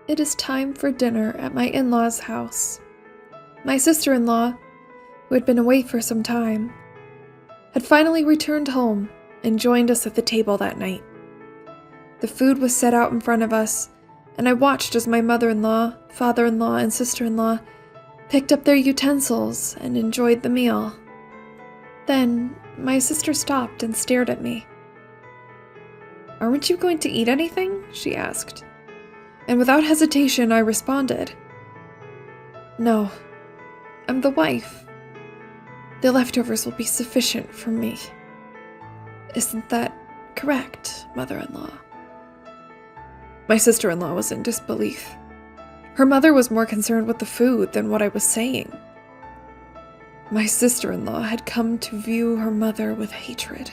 It is time for dinner at my in-laws' house. My sister-in-law, who had been away for some time, had finally returned home and joined us at the table that night. The food was set out in front of us, and I watched as my mother-in-law, father-in-law, and sister-in-law picked up their utensils and enjoyed the meal. Then, my sister stopped and stared at me. "Aren't you going to eat anything?" she asked. And without hesitation, I responded, "No, I'm the wife. The leftovers will be sufficient for me. Isn't that correct, mother-in-law?" My sister-in-law was in disbelief. Her mother was more concerned with the food than what I was saying. My sister-in-law had come to view her mother with hatred.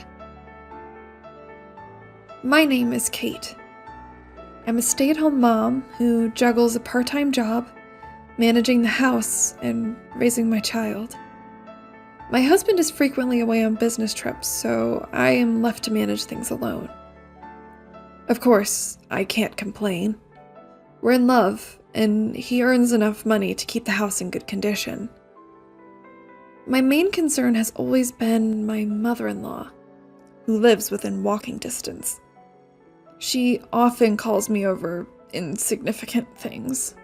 My name is Kate. I'm a stay-at-home mom who juggles a part-time job, managing the house, and raising my child. My husband is frequently away on business trips, so I am left to manage things alone. Of course, I can't complain. We're in love, and he earns enough money to keep the house in good condition. My main concern has always been my mother-in-law, who lives within walking distance. She often calls me over insignificant things.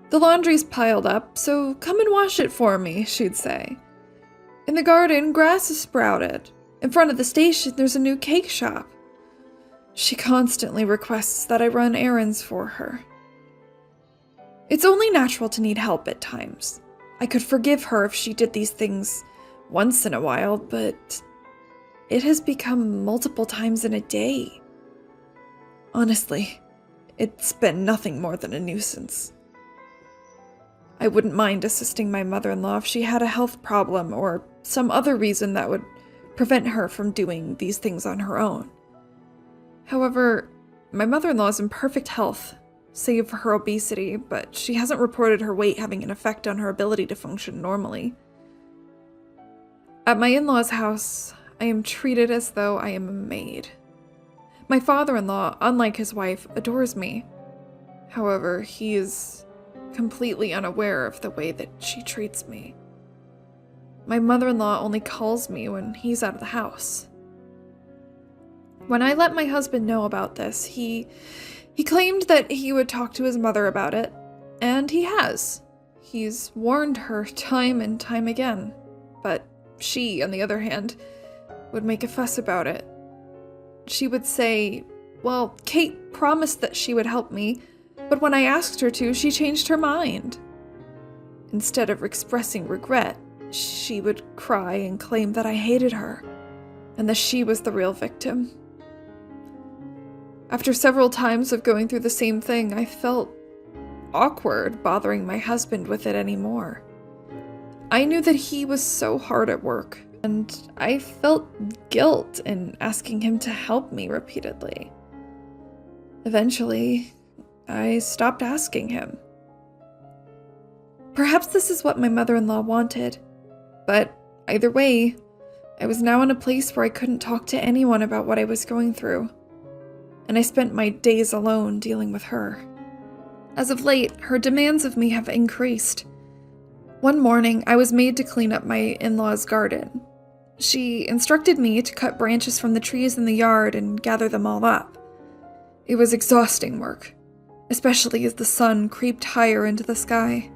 "The laundry's piled up, so come and wash it for me," she'd say. "In the garden, grass has sprouted. In front of the station, there's a new cake shop." She constantly requests that I run errands for her. It's only natural to need help at times. I could forgive her if she did these things once in a while, but it has become multiple times in a day. Honestly, it's been nothing more than a nuisance. I wouldn't mind assisting my mother-in-law if she had a health problem or some other reason that would prevent her from doing these things on her own. However, my mother-in-law is in perfect health, save for her obesity, but she hasn't reported her weight having an effect on her ability to function normally. At my in-laws' house, I am treated as though I am a maid. My father-in-law, unlike his wife, adores me. However, he is completely unaware of the way that she treats me. My mother-in-law only calls me when he's out of the house. When I let my husband know about this, he claimed that he would talk to his mother about it, and he has. He's warned her time and time again, but she, on the other hand, would make a fuss about it. She would say, "Well, Kate promised that she would help me, but when I asked her to, she changed her mind." Instead of expressing regret, she would cry and claim that I hated her, and that she was the real victim. After several times of going through the same thing, I felt awkward bothering my husband with it anymore. I knew that he was so hard at work, and I felt guilt in asking him to help me repeatedly. Eventually, I stopped asking him. Perhaps this is what my mother-in-law wanted, but either way, I was now in a place where I couldn't talk to anyone about what I was going through, and I spent my days alone dealing with her. As of late, her demands of me have increased. One morning, I was made to clean up my in-laws' garden. She instructed me to cut branches from the trees in the yard and gather them all up. It was exhausting work, especially as the sun creeped higher into the sky.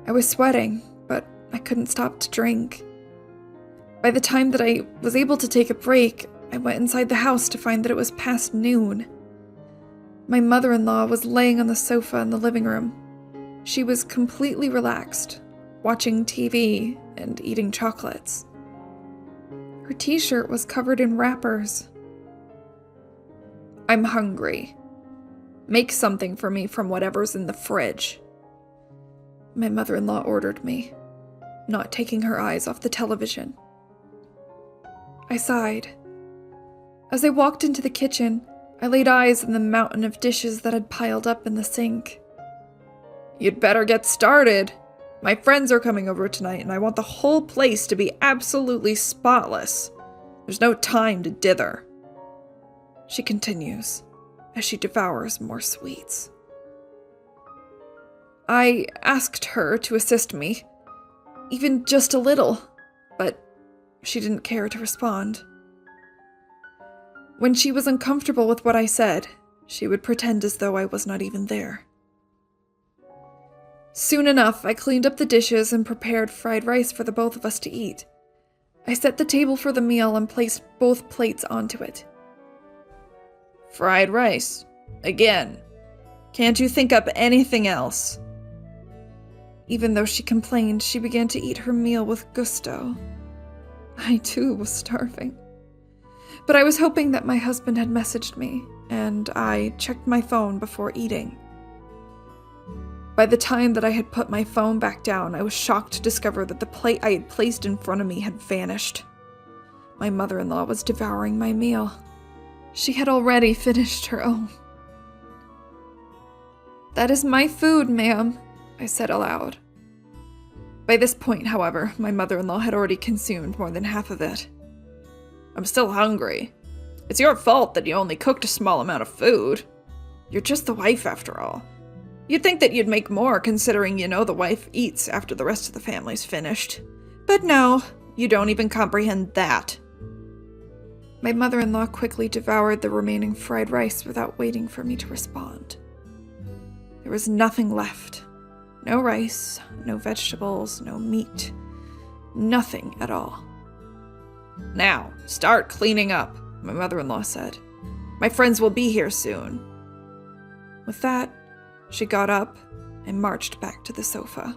I was sweating, but I couldn't stop to drink. By the time that I was able to take a break, I went inside the house to find that it was past noon. My mother-in-law was laying on the sofa in the living room. She was completely relaxed, watching TV and eating chocolates. Her t-shirt was covered in wrappers. "I'm hungry. Make something for me from whatever's in the fridge," my mother-in-law ordered me, not taking her eyes off the television. I sighed. As I walked into the kitchen, I laid eyes on the mountain of dishes that had piled up in the sink. "You'd better get started. My friends are coming over tonight, and I want the whole place to be absolutely spotless. There's no time to dither," she continues as she devours more sweets. I asked her to assist me, even just a little, but she didn't care to respond. When she was uncomfortable with what I said, she would pretend as though I was not even there. Soon enough, I cleaned up the dishes and prepared fried rice for the both of us to eat. I set the table for the meal and placed both plates onto it. "Fried rice? Again? Can't you think up anything else?" Even though she complained, she began to eat her meal with gusto. I too was starving. But I was hoping that my husband had messaged me, and I checked my phone before eating. By the time that I had put my phone back down, I was shocked to discover that the plate I had placed in front of me had vanished. My mother-in-law was devouring my meal. She had already finished her own. "That is my food, ma'am," I said aloud. By this point, however, my mother-in-law had already consumed more than half of it. "I'm still hungry. It's your fault that you only cooked a small amount of food. You're just the wife after all. You'd think that you'd make more, considering you know the wife eats after the rest of the family's finished. But no, you don't even comprehend that." My mother-in-law quickly devoured the remaining fried rice without waiting for me to respond. There was nothing left. No rice, no vegetables, no meat. Nothing at all. "Now, start cleaning up," my mother-in-law said. "My friends will be here soon." With that, she got up and marched back to the sofa.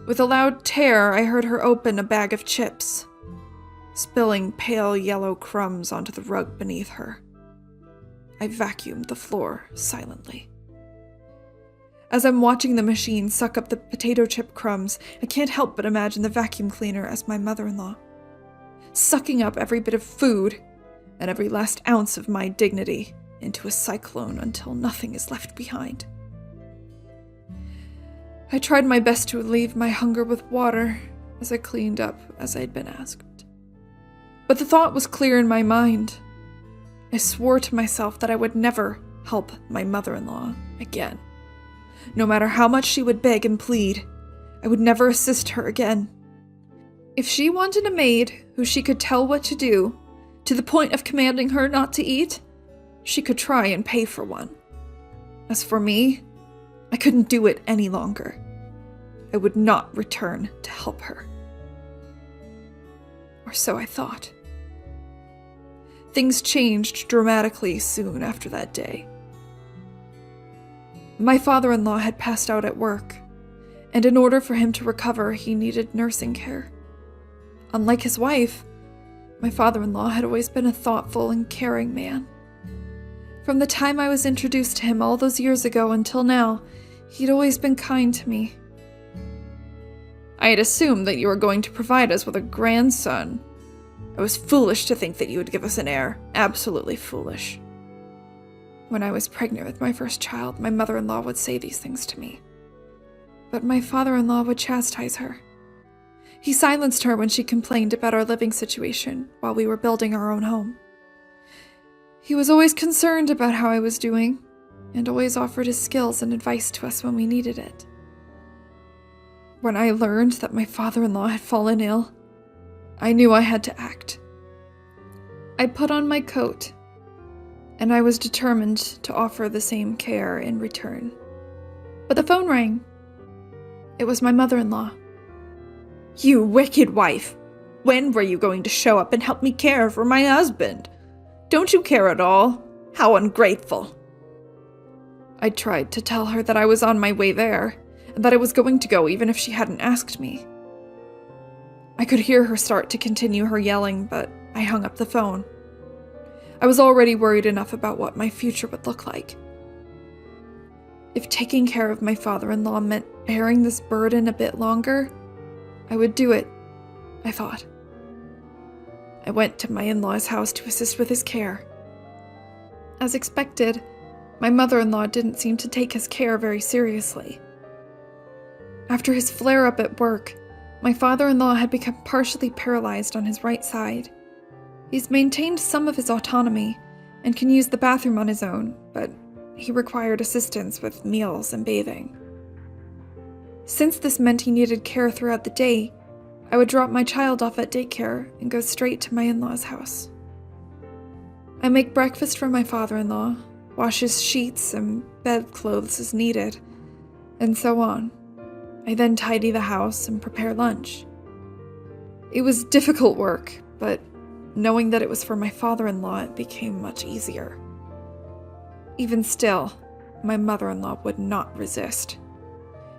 With a loud tear, I heard her open a bag of chips, spilling pale yellow crumbs onto the rug beneath her. I vacuumed the floor silently. As I'm watching the machine suck up the potato chip crumbs, I can't help but imagine the vacuum cleaner as my mother-in-law, sucking up every bit of food and every last ounce of my dignity into a cyclone until nothing is left behind. I tried my best to relieve my hunger with water as I cleaned up as I'd been asked. But the thought was clear in my mind. I swore to myself that I would never help my mother-in-law again. No matter how much she would beg and plead, I would never assist her again. If she wanted a maid who she could tell what to do, to the point of commanding her not to eat, she could try and pay for one. As for me, I couldn't do it any longer. I would not return to help her. Or so I thought. Things changed dramatically soon after that day. My father-in-law had passed out at work, and in order for him to recover, he needed nursing care. Unlike his wife, my father-in-law had always been a thoughtful and caring man. From the time I was introduced to him all those years ago until now, he'd always been kind to me. "I had assumed that you were going to provide us with a grandson. I was foolish to think that you would give us an heir. Absolutely foolish." When I was pregnant with my first child, my mother-in-law would say these things to me. But my father-in-law would chastise her. He silenced her when she complained about our living situation while we were building our own home. He was always concerned about how I was doing, and always offered his skills and advice to us when we needed it. When I learned that my father-in-law had fallen ill, I knew I had to act. I put on my coat, and I was determined to offer the same care in return. But the phone rang. It was my mother-in-law. "You wicked wife! When were you going to show up and help me care for my husband? Don't you care at all? How ungrateful!" I tried to tell her that I was on my way there, and that I was going to go even if she hadn't asked me. I could hear her start to continue her yelling, but I hung up the phone. I was already worried enough about what my future would look like. If taking care of my father-in-law meant bearing this burden a bit longer, I would do it, I thought. I went to my in-law's house to assist with his care. As expected, my mother-in-law didn't seem to take his care very seriously. After his flare-up at work, my father-in-law had become partially paralyzed on his right side. He's maintained some of his autonomy and can use the bathroom on his own, but he required assistance with meals and bathing. Since this meant he needed care throughout the day, I would drop my child off at daycare and go straight to my in-laws' house. I make breakfast for my father-in-law, wash his sheets and bedclothes as needed, and so on. I then tidy the house and prepare lunch. It was difficult work, but knowing that it was for my father-in-law, it became much easier. Even still, my mother-in-law would not resist.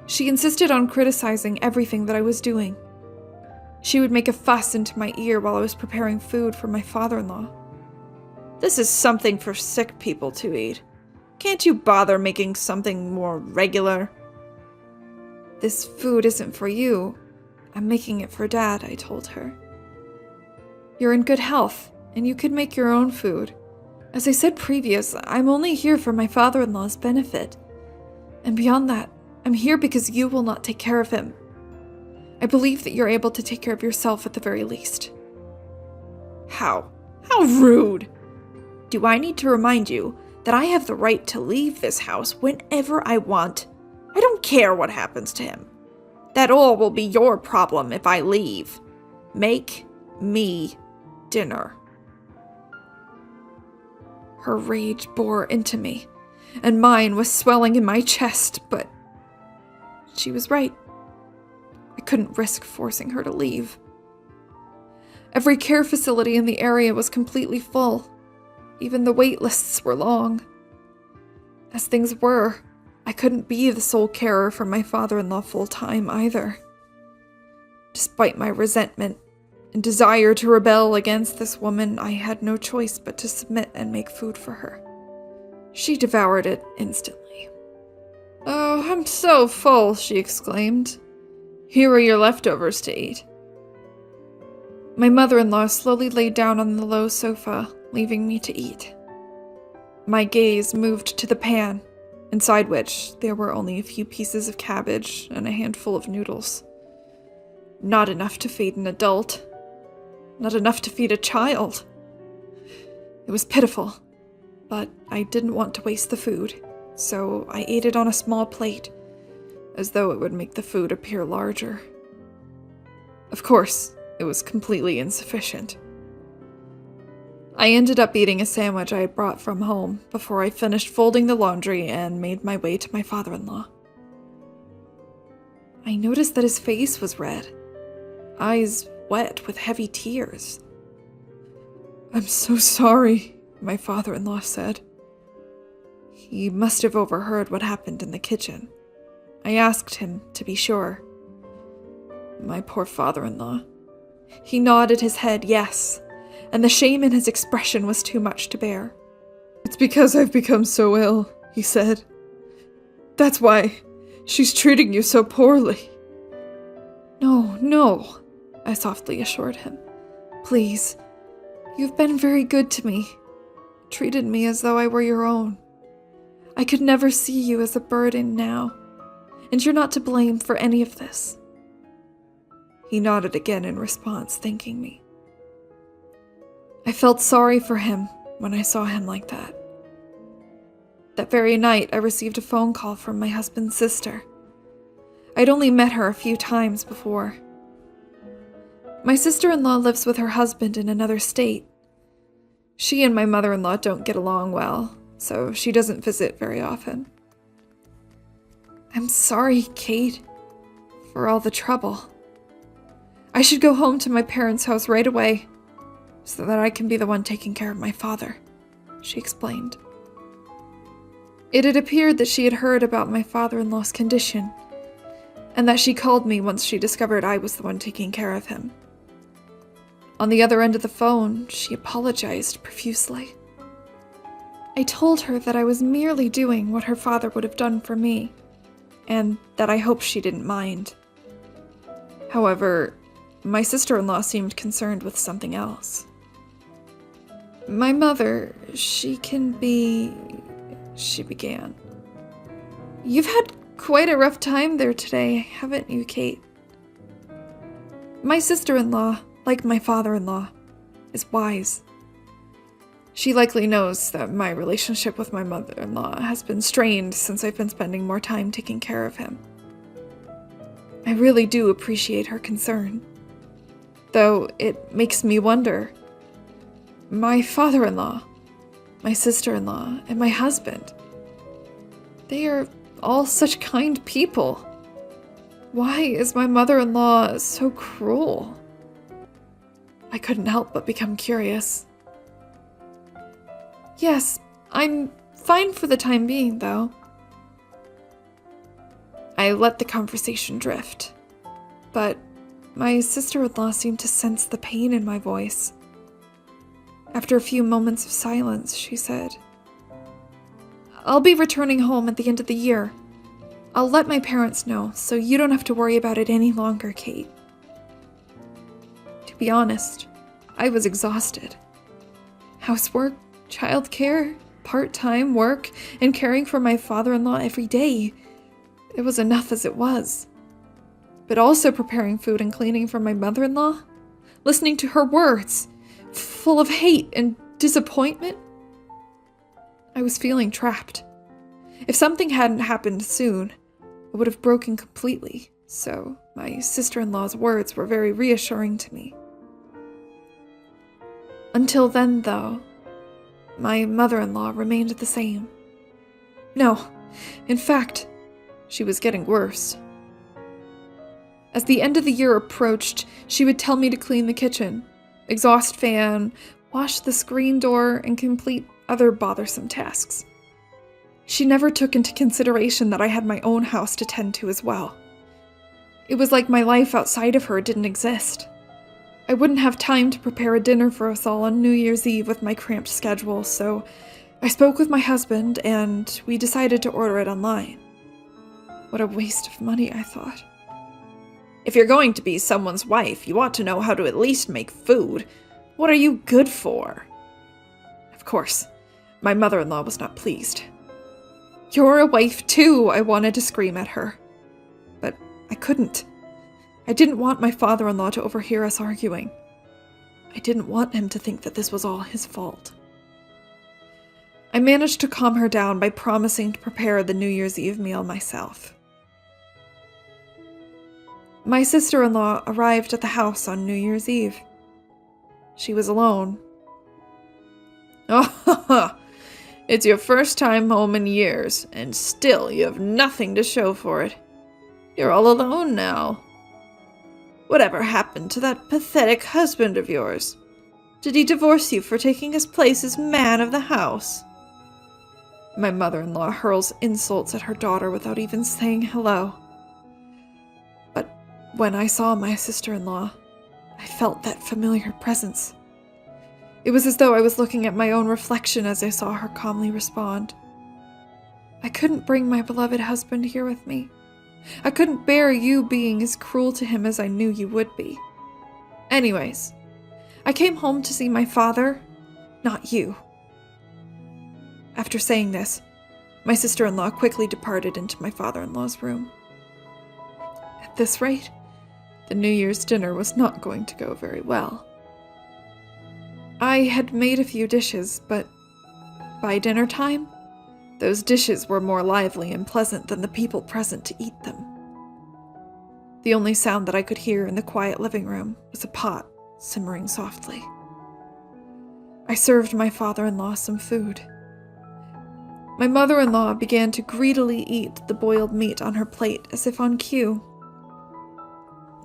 She insisted on criticizing everything that I was doing. She would make a fuss into my ear while I was preparing food for my father-in-law. "This is something for sick people to eat. Can't you bother making something more regular?" "This food isn't for you. I'm making it for Dad," I told her. "You're in good health, and you could make your own food. As I said previous, I'm only here for my father-in-law's benefit. And beyond that, I'm here because you will not take care of him. I believe that you're able to take care of yourself at the very least." How rude! Do I need to remind you that I have the right to leave this house whenever I want? I don't care what happens to him. That all will be your problem if I leave. Make me dinner. Her rage bore into me, and mine was swelling in my chest, but she was right. I couldn't risk forcing her to leave. Every care facility in the area was completely full. Even the wait lists were long. As things were, I couldn't be the sole carer for my father-in-law full-time either. Despite my resentment and desire to rebel against this woman, I had no choice but to submit and make food for her. She devoured it instantly. "Oh, I'm so full," she exclaimed. "Here are your leftovers to eat." My mother-in-law slowly laid down on the low sofa, leaving me to eat. My gaze moved to the pan, inside which there were only a few pieces of cabbage and a handful of noodles. Not enough to feed an adult. Not enough to feed a child. It was pitiful, but I didn't want to waste the food, so I ate it on a small plate, as though it would make the food appear larger. Of course, it was completely insufficient. I ended up eating a sandwich I had brought from home before I finished folding the laundry and made my way to my father-in-law. I noticed that his face was red, eyes wet with heavy tears. "I'm so sorry," my father-in-law said. He must have overheard what happened in the kitchen. I asked him to be sure. My poor father-in-law. He nodded his head yes, and the shame in his expression was too much to bear. "It's because I've become so ill," he said. "That's why she's treating you so poorly." No, I softly assured him. "Please, you've been very good to me, treated me as though I were your own. I could never see you as a burden now, and you're not to blame for any of this." He nodded again in response, thanking me. I felt sorry for him when I saw him like that. That very night, I received a phone call from my husband's sister. I'd only met her a few times before. My sister-in-law lives with her husband in another state. She and my mother-in-law don't get along well, so she doesn't visit very often. "I'm sorry, Kate, for all the trouble. I should go home to my parents' house right away, so that I can be the one taking care of my father," she explained. It had appeared that she had heard about my father-in-law's condition, and that she called me once she discovered I was the one taking care of him. On the other end of the phone, she apologized profusely. I told her that I was merely doing what her father would have done for me, and that I hoped she didn't mind. However, my sister-in-law seemed concerned with something else. "My mother, she began. "You've had quite a rough time there today, haven't you, Kate?" My sister-in-law, like my father-in-law, is wise. She likely knows that my relationship with my mother-in-law has been strained since I've been spending more time taking care of him. I really do appreciate her concern. Though it makes me wonder. My father-in-law, my sister-in-law, and my husband. They are all such kind people. Why is my mother-in-law so cruel? I couldn't help but become curious. Yes, I'm fine for the time being, though. I let the conversation drift, but my sister-in-law seemed to sense the pain in my voice. After a few moments of silence, she said, "I'll be returning home at the end of the year. I'll let my parents know, so you don't have to worry about it any longer, Kate." To be honest, I was exhausted. Housework, childcare, part-time work, and caring for my father-in-law every day. It was enough as it was. But also preparing food and cleaning for my mother-in-law, listening to her words, full of hate and disappointment. I was feeling trapped. If something hadn't happened soon, I would have broken completely, so my sister-in-law's words were very reassuring to me. Until then, though, my mother-in-law remained the same. No, in fact, she was getting worse. As the end of the year approached, she would tell me to clean the kitchen, exhaust fan, wash the screen door, and complete other bothersome tasks. She never took into consideration that I had my own house to tend to as well. It was like my life outside of her didn't exist. I wouldn't have time to prepare a dinner for us all on New Year's Eve with my cramped schedule, so I spoke with my husband and we decided to order it online. What a waste of money, I thought. If you're going to be someone's wife, you ought to know how to at least make food. What are you good for? Of course, my mother-in-law was not pleased. "You're a wife too," I wanted to scream at her. But I couldn't. I didn't want my father-in-law to overhear us arguing. I didn't want him to think that this was all his fault. I managed to calm her down by promising to prepare the New Year's Eve meal myself. My sister-in-law arrived at the house on New Year's Eve. She was alone. "Oh, it's your first time home in years, and still you have nothing to show for it. You're all alone now. Whatever happened to that pathetic husband of yours? Did he divorce you for taking his place as man of the house?" My mother-in-law hurls insults at her daughter without even saying hello. But when I saw my sister-in-law, I felt that familiar presence. It was as though I was looking at my own reflection as I saw her calmly respond. I couldn't bring my beloved husband here with me. I couldn't bear you being as cruel to him as I knew you would be. Anyways, I came home to see my father, not you. After saying this, my sister-in-law quickly departed into my father-in-law's room. At this rate, the New Year's dinner was not going to go very well. I had made a few dishes, but by dinner time, those dishes were more lively and pleasant than the people present to eat them. The only sound that I could hear in the quiet living room was a pot simmering softly. I served my father-in-law some food. My mother-in-law began to greedily eat the boiled meat on her plate as if on cue.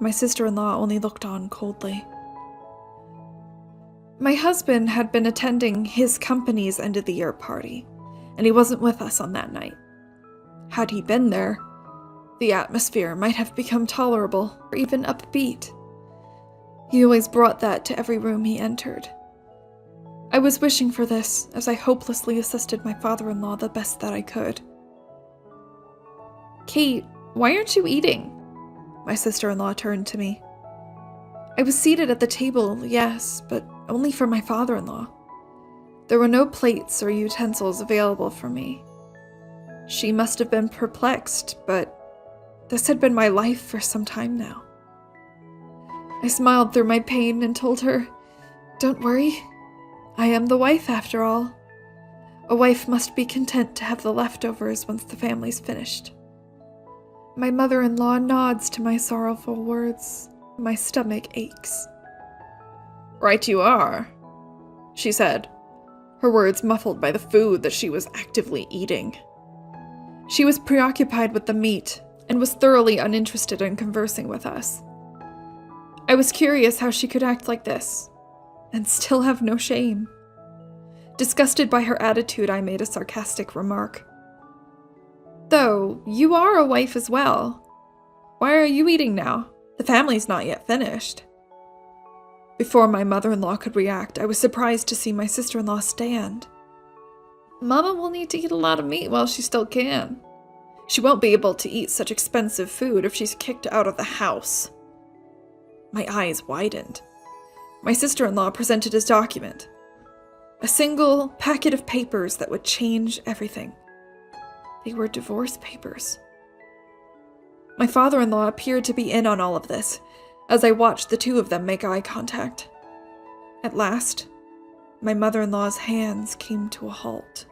My sister-in-law only looked on coldly. My husband had been attending his company's end-of-the-year party, and he wasn't with us on that night. Had he been there, the atmosphere might have become tolerable or even upbeat. He always brought that to every room he entered. I was wishing for this as I hopelessly assisted my father-in-law the best that I could. "Kate, why aren't you eating?" My sister-in-law turned to me. I was seated at the table, yes, but only for my father-in-law. There were no plates or utensils available for me. She must have been perplexed, but this had been my life for some time now. I smiled through my pain and told her, "Don't worry, I am the wife after all. A wife must be content to have the leftovers once the family's finished." My mother-in-law nods to my sorrowful words. My stomach aches. "Right you are," she said, her words muffled by the food that she was actively eating. She was preoccupied with the meat and was thoroughly uninterested in conversing with us. I was curious how she could act like this and still have no shame. Disgusted by her attitude, I made a sarcastic remark. "Though, you are a wife as well. Why are you eating now? The family's not yet finished." Before my mother-in-law could react, I was surprised to see my sister-in-law stand. "Mama will need to eat a lot of meat while she still can. She won't be able to eat such expensive food if she's kicked out of the house." My eyes widened. My sister-in-law presented his document. A single packet of papers that would change everything. They were divorce papers. My father-in-law appeared to be in on all of this, as I watched the two of them make eye contact. At last, my mother-in-law's hands came to a halt.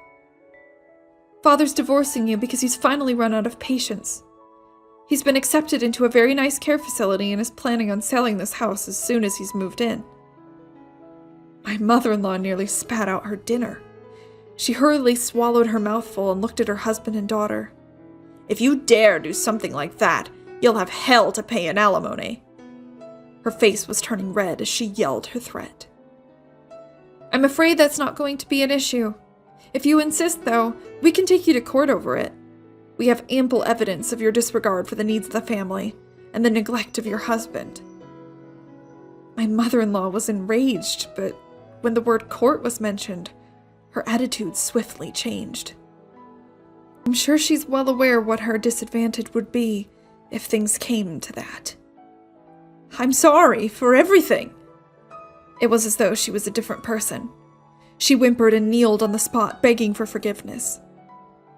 "Father's divorcing you because he's finally run out of patience. He's been accepted into a very nice care facility and is planning on selling this house as soon as he's moved in." My mother-in-law nearly spat out her dinner. She hurriedly swallowed her mouthful and looked at her husband and daughter. "If you dare do something like that, you'll have hell to pay in alimony." Her face was turning red as she yelled her threat. "I'm afraid that's not going to be an issue. If you insist, though, we can take you to court over it. We have ample evidence of your disregard for the needs of the family and the neglect of your husband." My mother-in-law was enraged, but when the word court was mentioned, her attitude swiftly changed. I'm sure she's well aware what her disadvantage would be if things came to that. "I'm sorry for everything." It was as though she was a different person. She whimpered and kneeled on the spot, begging for forgiveness.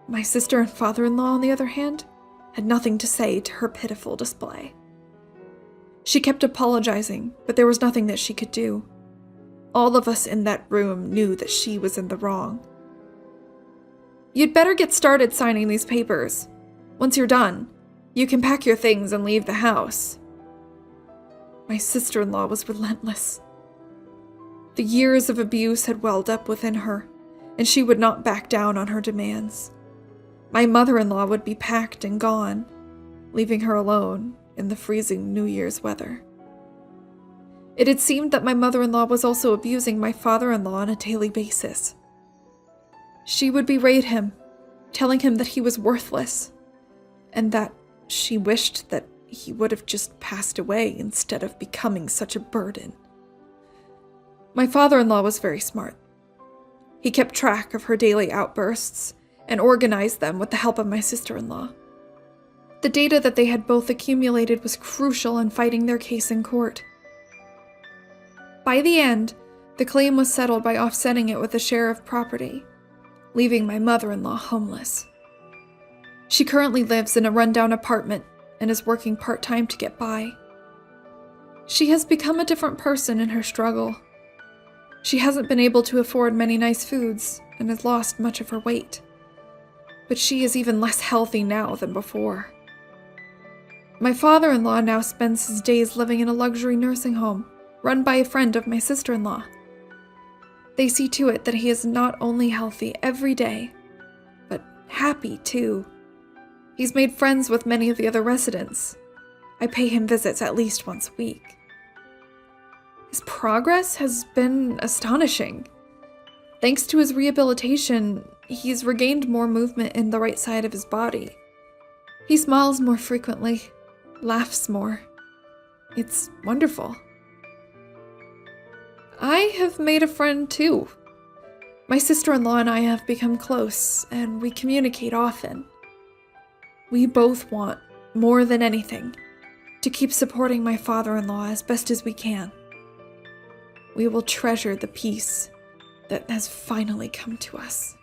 My sister and father-in-law, on the other hand, had nothing to say to her pitiful display. She kept apologizing, but there was nothing that she could do. All of us in that room knew that she was in the wrong. "You'd better get started signing these papers. Once you're done, you can pack your things and leave the house." My sister-in-law was relentless. The years of abuse had welled up within her, and she would not back down on her demands. My mother-in-law would be packed and gone, leaving her alone in the freezing New Year's weather. It had seemed that my mother-in-law was also abusing my father-in-law on a daily basis. She would berate him, telling him that he was worthless, and that she wished that he would have just passed away instead of becoming such a burden. My father-in-law was very smart. He kept track of her daily outbursts and organized them with the help of my sister-in-law. The data that they had both accumulated was crucial in fighting their case in court. By the end, the claim was settled by offsetting it with a share of property, leaving my mother-in-law homeless. She currently lives in a rundown apartment and is working part-time to get by. She has become a different person in her struggle. She hasn't been able to afford many nice foods and has lost much of her weight. But she is even less healthy now than before. My father-in-law now spends his days living in a luxury nursing home, run by a friend of my sister-in-law. They see to it that he is not only healthy every day, but happy too. He's made friends with many of the other residents. I pay him visits at least once a week. His progress has been astonishing. Thanks to his rehabilitation, he's regained more movement in the right side of his body. He smiles more frequently, laughs more. It's wonderful. I have made a friend too. My sister-in-law and I have become close, and we communicate often. We both want, more than anything, to keep supporting my father-in-law as best as we can. We will treasure the peace that has finally come to us.